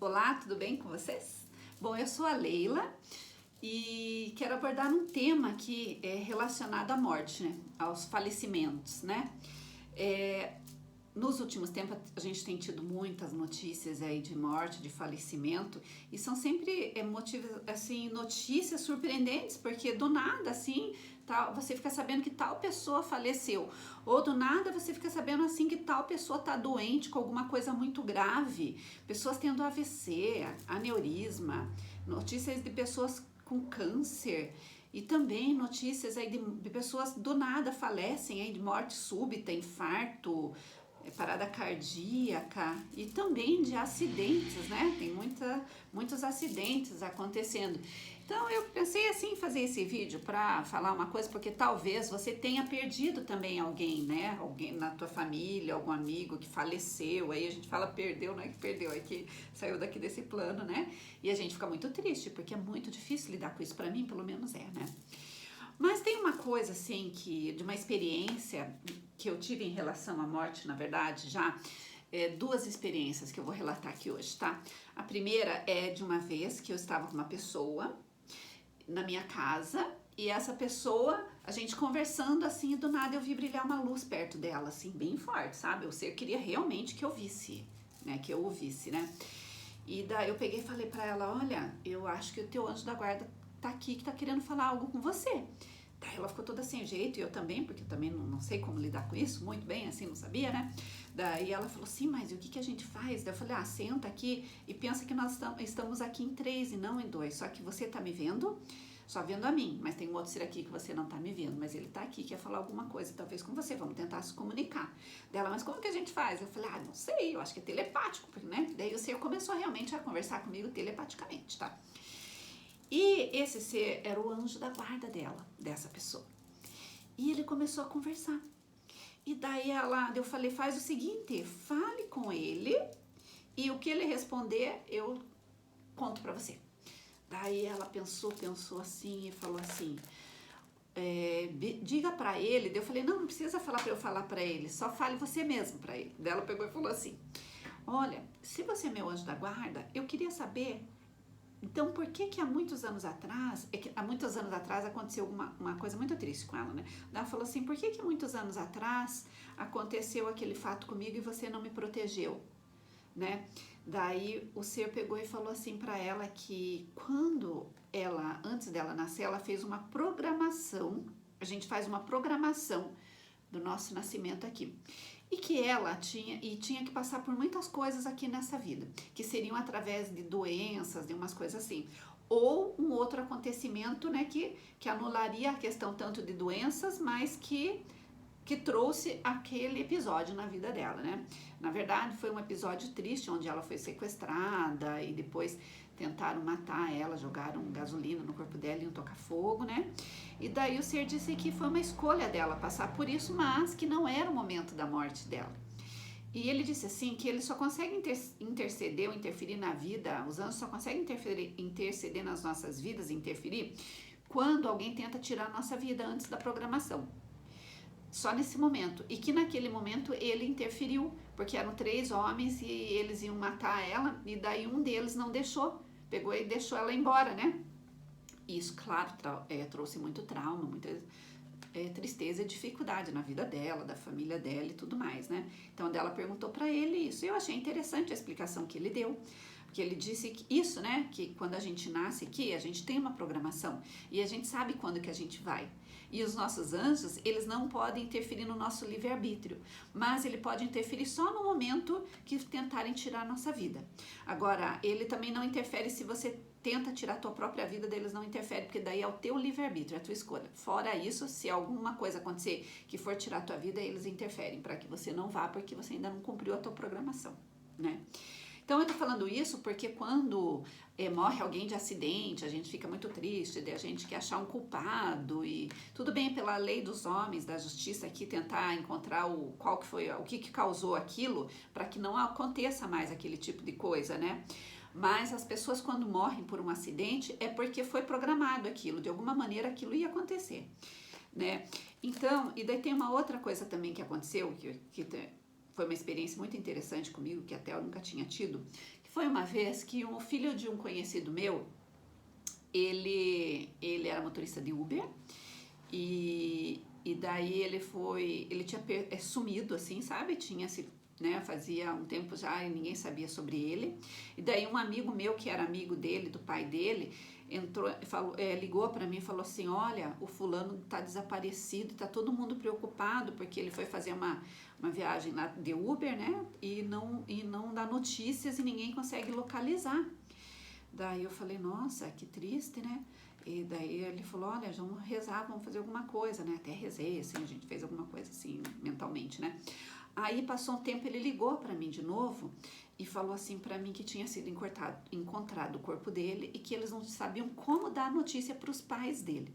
Olá, tudo bem com vocês? Bom, eu sou a Leila e quero abordar um tema que é relacionado à morte, né? Aos falecimentos, né? Nos últimos tempos a gente tem tido muitas notícias aí de morte, de falecimento, e são sempre motivos, assim, notícias surpreendentes, porque do nada, assim, você fica sabendo que tal pessoa faleceu, ou do nada você fica sabendo assim que tal pessoa tá doente com alguma coisa muito grave, pessoas tendo AVC, aneurisma, notícias de pessoas com câncer. E também notícias aí de pessoas do nada falecem aí de morte súbita, infarto, parada cardíaca e também de acidentes, né? Tem muitos acidentes acontecendo. Então eu pensei assim em fazer esse vídeo para falar uma coisa, porque talvez você tenha perdido também alguém, né? Alguém na tua família, algum amigo que faleceu. Aí a gente fala perdeu, não é que perdeu, é que saiu daqui desse plano, né? E a gente fica muito triste, porque é muito difícil lidar com isso, para mim pelo menos é, né? Mas tem uma coisa assim que de uma experiência que eu tive em relação à morte, na verdade, já duas experiências que eu vou relatar aqui hoje, tá? A primeira é de uma vez que eu estava com uma pessoa na minha casa e essa pessoa, a gente conversando assim, e do nada eu vi brilhar uma luz perto dela, assim, bem forte, sabe? O ser queria realmente que eu visse, né? Que eu ouvisse, né? E daí eu peguei e falei pra ela, olha, eu acho que o teu anjo da guarda tá aqui, que tá querendo falar algo com você. Daí ela ficou toda sem jeito, e eu também, porque eu também não sei como lidar com isso, muito bem, assim, não sabia, né? Daí ela falou assim, mas e o que a gente faz? Daí eu falei, senta aqui e pensa que nós estamos aqui em 3 e não em 2, só que você tá me vendo, só vendo a mim, mas tem um outro ser aqui que você não tá me vendo, mas ele tá aqui, quer falar alguma coisa, talvez com você, vamos tentar se comunicar. Daí ela, mas como que a gente faz? Eu falei, não sei, eu acho que é telepático, né? Daí o ser começou realmente a conversar comigo telepaticamente, tá? E esse ser era o anjo da guarda dessa pessoa. E ele começou a conversar. E daí eu falei, faz o seguinte, fale com ele e o que ele responder eu conto pra você. Daí ela pensou assim e falou assim, diga pra ele. Daí eu falei, não precisa falar pra eu falar pra ele, só fale você mesmo pra ele. Daí ela pegou e falou assim, olha, se você é meu anjo da guarda, eu queria saber. Então, por que há muitos anos atrás, há muitos anos atrás aconteceu uma coisa muito triste com ela, né? Ela falou assim, por que muitos anos atrás aconteceu aquele fato comigo e você não me protegeu, né? Daí o ser pegou e falou assim pra ela que antes dela nascer, ela fez uma programação, a gente faz uma programação do nosso nascimento aqui. E que ela tinha que passar por muitas coisas aqui nessa vida, que seriam através de doenças, de umas coisas assim, ou um outro acontecimento, né, que anularia a questão tanto de doenças, mas que trouxe aquele episódio na vida dela, né? Na verdade, foi um episódio triste, onde ela foi sequestrada e depois tentaram matar ela, jogaram gasolina no corpo dela e iam tocar fogo, né? E daí o ser disse que foi uma escolha dela passar por isso, mas que não era o momento da morte dela. E ele disse assim, que ele só consegue interceder ou interferir na vida, os anjos só conseguem interceder nas nossas vidas, interferir, quando alguém tenta tirar a nossa vida antes da programação. Só nesse momento, e que naquele momento ele interferiu, porque eram 3 homens e eles iam matar ela, e daí um deles não deixou, pegou e deixou ela embora, né? Isso, claro, trouxe muito trauma, muita tristeza e dificuldade na vida dela, da família dela e tudo mais, né? Então ela perguntou pra ele isso, e eu achei interessante a explicação que ele deu, porque ele disse que isso, né, que quando a gente nasce aqui, a gente tem uma programação, e a gente sabe quando que a gente vai. E os nossos anjos, eles não podem interferir no nosso livre-arbítrio, mas ele pode interferir só no momento que tentarem tirar a nossa vida. Agora, ele também não interfere se você tenta tirar a tua própria vida, deles não interfere, porque daí é o teu livre-arbítrio, é a tua escolha. Fora isso, se alguma coisa acontecer que for tirar a tua vida, eles interferem para que você não vá, porque você ainda não cumpriu a tua programação, né? Então eu tô falando isso porque quando morre alguém de acidente, a gente fica muito triste, a gente quer achar um culpado e tudo bem pela lei dos homens, da justiça aqui tentar encontrar o que causou aquilo para que não aconteça mais aquele tipo de coisa, né? Mas as pessoas quando morrem por um acidente é porque foi programado aquilo, de alguma maneira aquilo ia acontecer, né? Então, e daí tem uma outra coisa também que aconteceu, que foi uma experiência muito interessante comigo, que até eu nunca tinha tido, que Foi uma vez que um filho de um conhecido meu, ele era motorista de Uber e daí ele tinha sumido assim, sabe? Tinha se, né, fazia um tempo já e ninguém sabia sobre ele. E daí um amigo meu que era amigo dele, do pai dele, entrou, falou, ligou para mim e falou assim: olha, o fulano tá desaparecido, tá todo mundo preocupado porque ele foi fazer uma viagem lá de Uber, né? E não dá notícias e ninguém consegue localizar. Daí eu falei: nossa, que triste, né? E daí ele falou: olha, vamos rezar, vamos fazer alguma coisa, né? Até rezei, assim, a gente fez alguma coisa assim, mentalmente, né? Aí passou um tempo, ele ligou para mim de novo e falou assim para mim que tinha sido encontrado o corpo dele e que eles não sabiam como dar notícia para os pais dele.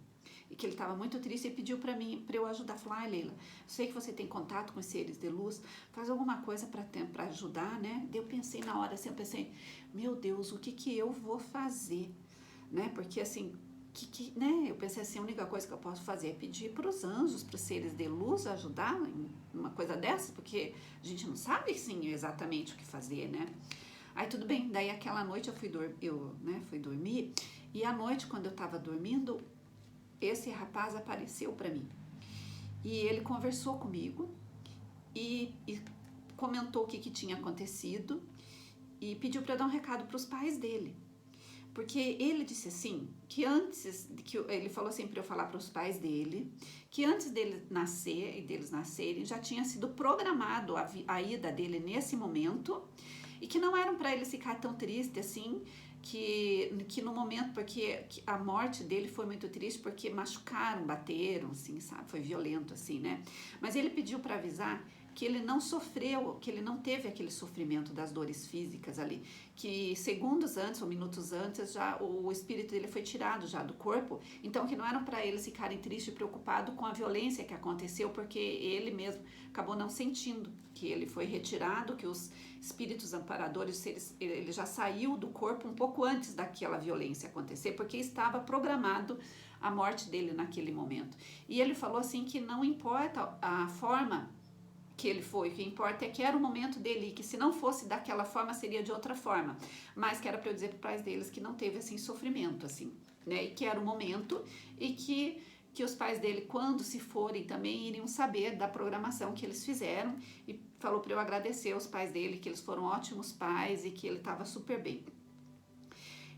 E que ele estava muito triste e pediu para mim, para eu ajudar. Falou: ah, Leila, sei que você tem contato com os seres de luz, faz alguma coisa para ajudar, né? Daí eu pensei na hora, assim, eu pensei: meu Deus, o que eu vou fazer, né? Porque assim, né? Eu pensei assim, a única coisa que eu posso fazer é pedir para os anjos, para os seres de luz ajudar em uma coisa dessa, porque a gente não sabe, sim, exatamente o que fazer, né? Aí tudo bem, daí aquela noite eu fui dormir e à noite, quando eu estava dormindo, esse rapaz apareceu para mim e ele conversou comigo e comentou o que tinha acontecido e pediu para dar um recado para os pais dele. Porque ele disse assim, que ele falou assim para eu falar para os pais dele, que antes dele nascer e deles nascerem, já tinha sido programado a ida dele nesse momento, e que não eram para eles ficar tão tristes assim, que no momento, porque a morte dele foi muito triste, porque machucaram, bateram, assim, sabe, foi violento, assim, né? Mas ele pediu para avisar que ele não sofreu, que ele não teve aquele sofrimento das dores físicas ali, que segundos antes ou minutos antes já o espírito dele foi tirado já do corpo, então que não eram para eles ficarem tristes e preocupados com a violência que aconteceu, porque ele mesmo acabou não sentindo que ele foi retirado, que os espíritos amparadores, ele já saiu do corpo um pouco antes daquela violência acontecer, porque estava programado a morte dele naquele momento. E ele falou assim que não importa a forma que ele foi, o que importa é que era o momento dele e que se não fosse daquela forma seria de outra forma, mas que era para eu dizer para os pais deles que não teve assim sofrimento assim, né, e que era o momento e que os pais dele, quando se forem também, iriam saber da programação que eles fizeram, e falou para eu agradecer aos pais dele, que eles foram ótimos pais e que ele estava super bem.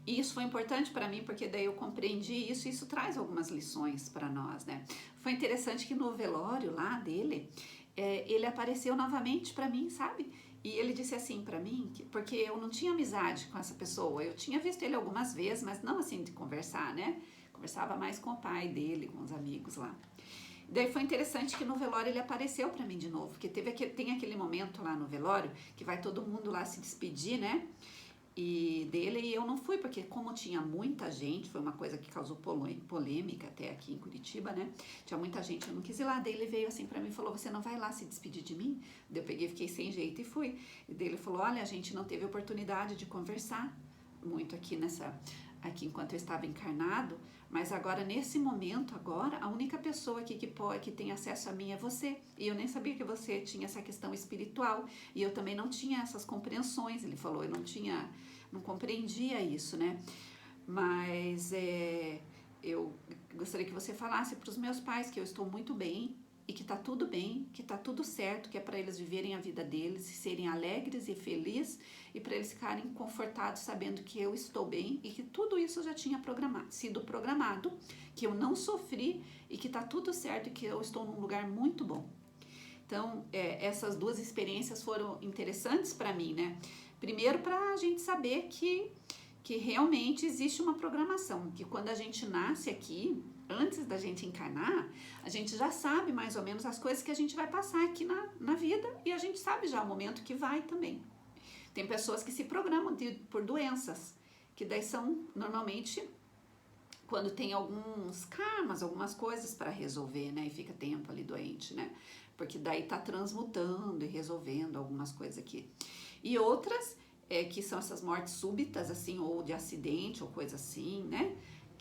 E isso foi importante para mim, porque daí eu compreendi isso, e isso traz algumas lições para nós, né? Foi interessante que no velório lá dele, ele apareceu novamente para mim, sabe? E ele disse assim para mim, porque eu não tinha amizade com essa pessoa, eu tinha visto ele algumas vezes, mas não assim de conversar, né? Conversava mais com o pai dele, com os amigos lá. Daí foi interessante que no velório ele apareceu para mim de novo, porque tem aquele momento lá no velório que vai todo mundo lá se despedir, né? E dele, e eu não fui, porque como tinha muita gente, foi uma coisa que causou polêmica até aqui em Curitiba, né? Tinha muita gente, eu não quis ir lá. Daí ele veio assim pra mim e falou: você não vai lá se despedir de mim? Daí eu peguei, fiquei sem jeito e fui. E daí ele falou: olha, a gente não teve oportunidade de conversar muito aqui enquanto eu estava encarnado, mas agora nesse momento agora, a única pessoa aqui que tem acesso a mim é você, e eu nem sabia que você tinha essa questão espiritual, e eu também não tinha essas compreensões. Ele falou: eu não compreendia isso, né? Mas eu gostaria que você falasse para os meus pais que eu estou muito bem, e que tá tudo bem, que tá tudo certo, que é para eles viverem a vida deles, serem alegres e felizes, e para eles ficarem confortados sabendo que eu estou bem e que tudo isso já tinha sido programado, que eu não sofri e que tá tudo certo e que eu estou num lugar muito bom. Então, essas duas experiências foram interessantes para mim, né? Primeiro, para a gente saber que realmente existe uma programação, que quando a gente nasce aqui, antes da gente encarnar, a gente já sabe mais ou menos as coisas que a gente vai passar aqui na vida, e a gente sabe já o momento que vai também. Tem pessoas que se programam por doenças, que daí são normalmente quando tem alguns karmas, algumas coisas para resolver, né? E fica tempo ali doente, né? Porque daí tá transmutando e resolvendo algumas coisas aqui. E outras que são essas mortes súbitas, assim, ou de acidente, ou coisa assim, né?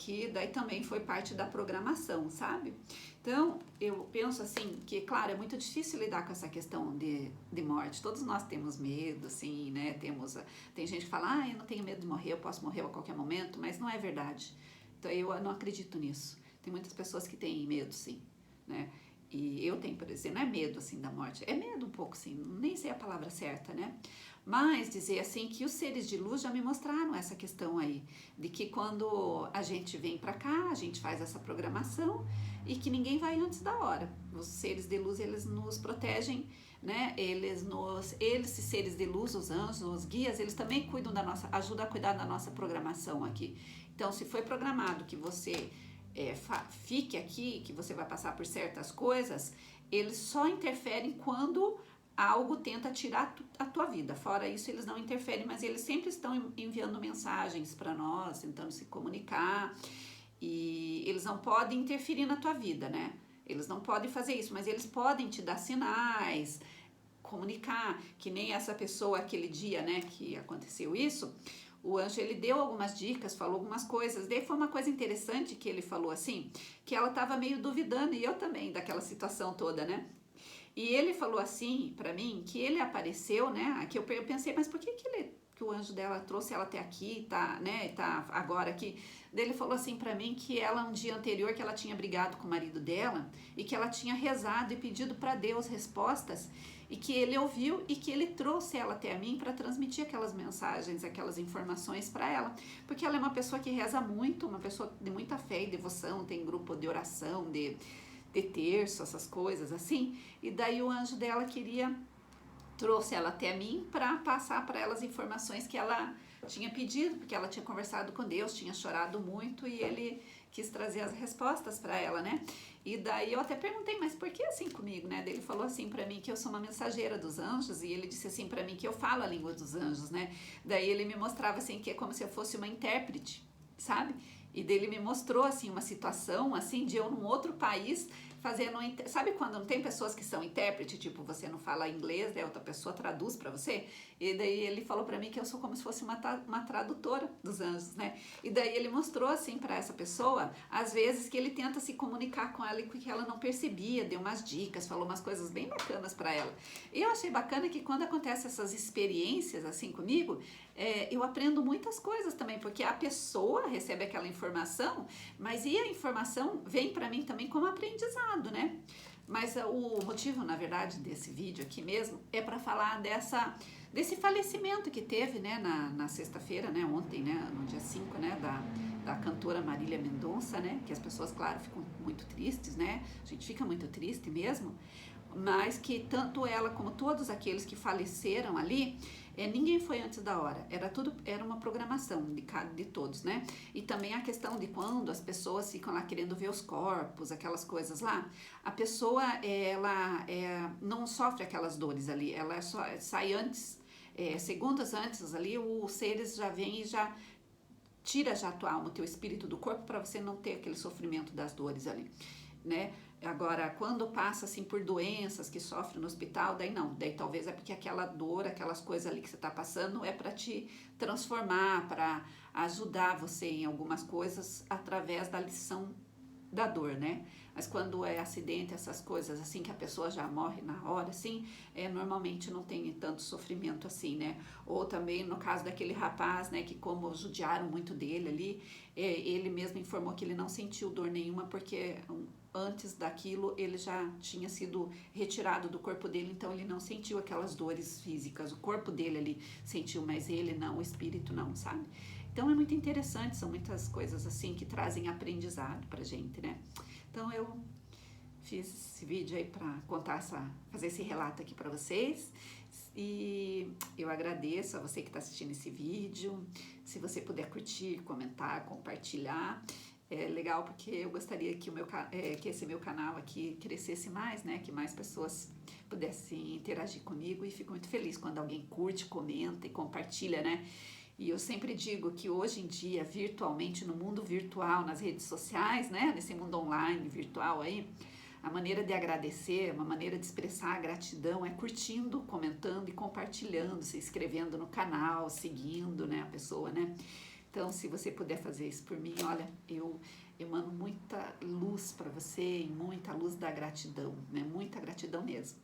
que daí também foi parte da programação, sabe? Então, eu penso assim, que claro, é muito difícil lidar com essa questão de morte, todos nós temos medo, assim, né, tem gente que fala, eu não tenho medo de morrer, eu posso morrer a qualquer momento, mas não é verdade, então eu não acredito nisso, tem muitas pessoas que têm medo, sim, né, e eu tenho, por exemplo, não é medo, assim, da morte, é medo um pouco, sim, nem sei a palavra certa, né, mas dizer assim que os seres de luz já me mostraram essa questão aí, de que quando a gente vem para cá, a gente faz essa programação e que ninguém vai antes da hora. Os seres de luz, eles nos protegem, né? Esses seres de luz, os anjos, os guias, eles também cuidam da nossa, ajudam a cuidar da nossa programação aqui. Então, se foi programado que você fique aqui, que você vai passar por certas coisas, eles só interferem quando algo tenta tirar a tua vida. Fora isso, eles não interferem, mas eles sempre estão enviando mensagens para nós, tentando se comunicar, e eles não podem interferir na tua vida, né? Eles não podem fazer isso, mas eles podem te dar sinais, comunicar, que nem essa pessoa aquele dia, né, que aconteceu isso. O anjo, ele deu algumas dicas, falou algumas coisas. Daí foi uma coisa interessante que ele falou assim, que ela estava meio duvidando, e eu também, daquela situação toda, né? E ele falou assim pra mim, que ele apareceu, né? Que eu pensei, mas por que que o anjo dela trouxe ela até aqui, tá, né? Tá agora aqui. Daí ele falou assim pra mim que ela um dia anterior que ela tinha brigado com o marido dela e que ela tinha rezado e pedido pra Deus respostas e que ele ouviu e que ele trouxe ela até a mim para transmitir aquelas mensagens, aquelas informações para ela, porque ela é uma pessoa que reza muito, uma pessoa de muita fé e devoção, tem grupo de oração, de terço, essas coisas assim, e daí o anjo dela trouxe ela até mim para passar para ela as informações que ela tinha pedido, porque ela tinha conversado com Deus, tinha chorado muito e ele quis trazer as respostas para ela, né? E daí eu até perguntei, mas por que assim comigo, né? Daí ele falou assim para mim que eu sou uma mensageira dos anjos e ele disse assim para mim que eu falo a língua dos anjos, né? Daí ele me mostrava assim que é como se eu fosse uma intérprete, sabe? E dele me mostrou assim uma situação assim de eu num outro país fazendo, sabe quando não tem pessoas que são intérprete, tipo você não fala inglês, daí outra pessoa traduz para você? E daí ele falou para mim que eu sou como se fosse uma tradutora dos anjos, né? E daí ele mostrou assim para essa pessoa, às vezes que ele tenta se comunicar com ela e que ela não percebia, deu umas dicas, falou umas coisas bem bacanas para ela. E eu achei bacana que quando acontece essas experiências assim comigo, eu aprendo muitas coisas também, porque a pessoa recebe aquela informação, mas e a informação vem para mim também como aprendizado, né? Mas o motivo, na verdade, desse vídeo aqui mesmo é para falar desse falecimento que teve, né, na sexta-feira, né, ontem, né, no dia 5, né, da cantora Marília Mendonça, né, que as pessoas, claro, ficam muito tristes, né, a gente fica muito triste mesmo, mas que tanto ela como todos aqueles que faleceram ali, ninguém foi antes da hora, era uma programação de todos, né? E também a questão de quando as pessoas ficam lá querendo ver os corpos, aquelas coisas lá, a pessoa, ela não sofre aquelas dores ali, ela só sai antes, segundos antes ali, os seres já vêm e já tira já a tua alma, o teu espírito do corpo para você não ter aquele sofrimento das dores ali, né? Agora, quando passa assim por doenças que sofre no hospital, daí não, daí talvez é porque aquela dor, aquelas coisas ali que você está passando é para te transformar, para ajudar você em algumas coisas através da lição da dor, né? Mas quando é acidente, essas coisas assim, que a pessoa já morre na hora, assim, normalmente não tem tanto sofrimento assim, né? Ou também no caso daquele rapaz, né, que como judiaram muito dele ali, ele mesmo informou que ele não sentiu dor nenhuma porque antes daquilo ele já tinha sido retirado do corpo dele, então ele não sentiu aquelas dores físicas, o corpo dele ali sentiu, mas ele não, o espírito não, sabe? Então é muito interessante, são muitas coisas assim que trazem aprendizado pra gente, né? Então eu fiz esse vídeo aí pra fazer esse relato aqui pra vocês e eu agradeço a você que está assistindo esse vídeo, se você puder curtir, comentar, compartilhar, é legal porque eu gostaria que que esse meu canal aqui crescesse mais, né? Que mais pessoas pudessem interagir comigo e fico muito feliz quando alguém curte, comenta e compartilha, né? E eu sempre digo que hoje em dia, virtualmente, no mundo virtual, nas redes sociais, né? Nesse mundo online, virtual aí, a maneira de agradecer, uma maneira de expressar a gratidão é curtindo, comentando e compartilhando, se inscrevendo no canal, seguindo, né, a pessoa, né? Então, se você puder fazer isso por mim, olha, eu emano muita luz para você e muita luz da gratidão, né? Muita gratidão mesmo.